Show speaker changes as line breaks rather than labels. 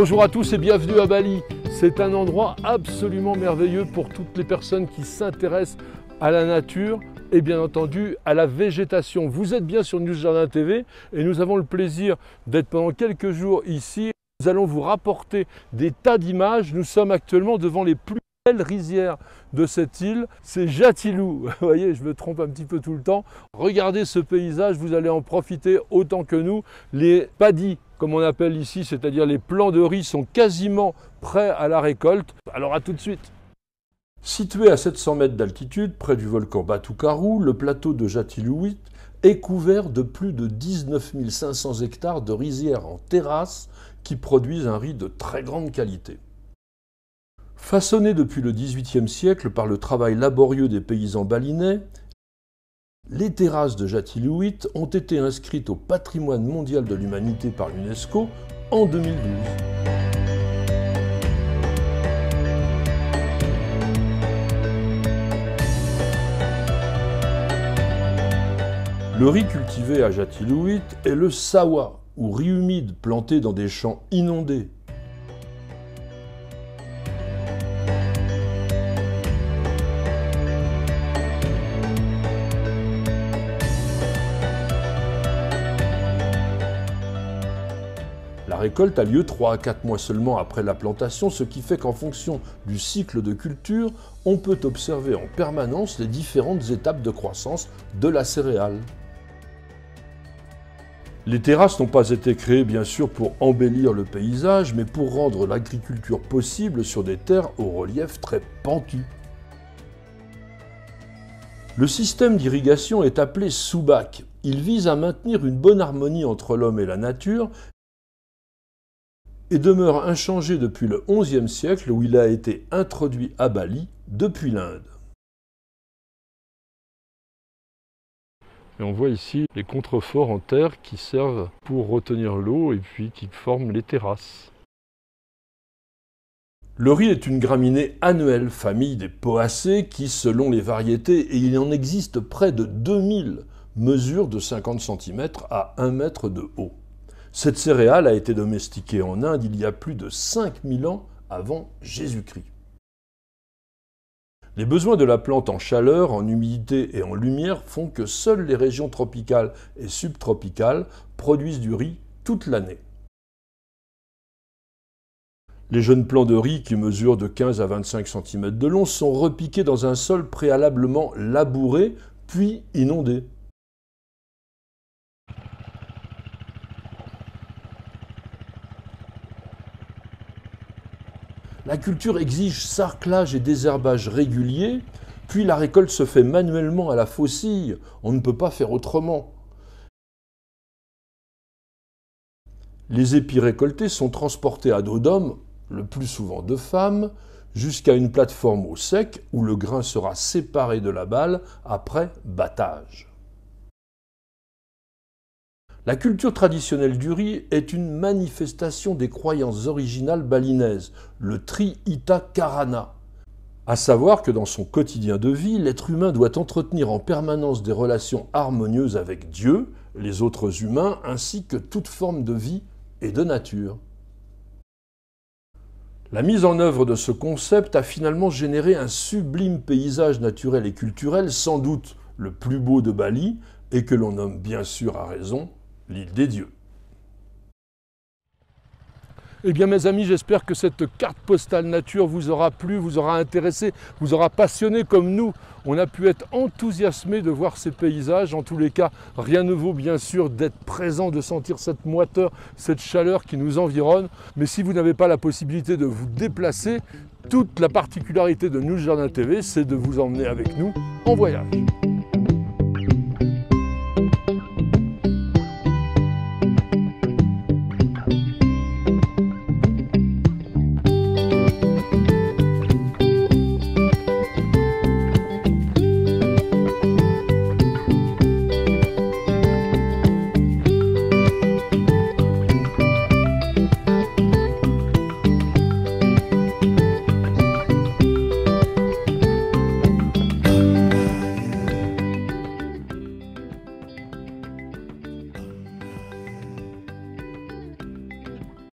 Bonjour à tous et bienvenue à Bali. C'est un endroit absolument merveilleux pour toutes les personnes qui s'intéressent à la nature et bien entendu à la végétation. Vous êtes bien sur News Jardin TV et nous avons le plaisir d'être pendant quelques jours ici. Nous allons vous rapporter des tas d'images. Nous sommes actuellement devant les plus belle rizière de cette île, c'est Jatilu. Vous voyez, je me trompe un petit peu tout le temps. Regardez ce paysage, vous allez en profiter autant que nous. Les paddies, comme on appelle ici, c'est-à-dire les plants de riz, sont quasiment prêts à la récolte. Alors à tout de suite. Situé à 700 mètres d'altitude, près du volcan Batu Karu, le plateau de Jatilu est couvert de plus de 19 500 hectares de rizières en terrasse qui produisent un riz de très grande qualité. Façonnées depuis le XVIIIe siècle par le travail laborieux des paysans balinais, les terrasses de Jatilu ont été inscrites au patrimoine mondial de l'humanité par l'UNESCO en 2012. Le riz cultivé à Jatilu est le sawa, ou riz humide planté dans des champs inondés. La récolte a lieu 3 à 4 mois seulement après la plantation, ce qui fait qu'en fonction du cycle de culture, on peut observer en permanence les différentes étapes de croissance de la céréale. Les terrasses n'ont pas été créées bien sûr pour embellir le paysage, mais pour rendre l'agriculture possible sur des terres au relief très pentu. Le système d'irrigation est appelé Subak. Il vise à maintenir une bonne harmonie entre l'homme et la nature et demeure inchangé depuis le XIe siècle où il a été introduit à Bali depuis l'Inde. Et on voit ici les contreforts en terre qui servent pour retenir l'eau et puis qui forment les terrasses. Le riz est une graminée annuelle, famille des poacées qui, selon les variétés, et il en existe près de 2000, mesurent de 50 cm à 1 mètre de haut. Cette céréale a été domestiquée en Inde il y a plus de 5000 ans avant Jésus-Christ. Les besoins de la plante en chaleur, en humidité et en lumière font que seules les régions tropicales et subtropicales produisent du riz toute l'année. Les jeunes plants de riz qui mesurent de 15 à 25 cm de long sont repiqués dans un sol préalablement labouré puis inondé. La culture exige sarclage et désherbage réguliers, puis la récolte se fait manuellement à la faucille. On ne peut pas faire autrement. Les épis récoltés sont transportés à dos d'hommes, le plus souvent de femmes, jusqu'à une plateforme au sec où le grain sera séparé de la balle après battage. La culture traditionnelle du riz est une manifestation des croyances originales balinaises, le Tri-Ita Karana. À savoir que dans son quotidien de vie, l'être humain doit entretenir en permanence des relations harmonieuses avec Dieu, les autres humains, ainsi que toute forme de vie et de nature. La mise en œuvre de ce concept a finalement généré un sublime paysage naturel et culturel, sans doute le plus beau de Bali, et que l'on nomme bien sûr à raison l'île des dieux. Eh bien mes amis, j'espère que cette carte postale nature vous aura plu, vous aura intéressé, vous aura passionné comme nous. On a pu être enthousiasmés de voir ces paysages. En tous les cas, rien ne vaut bien sûr d'être présent, de sentir cette moiteur, cette chaleur qui nous environne. Mais si vous n'avez pas la possibilité de vous déplacer, toute la particularité de News Jardin TV, c'est de vous emmener avec nous en voyage.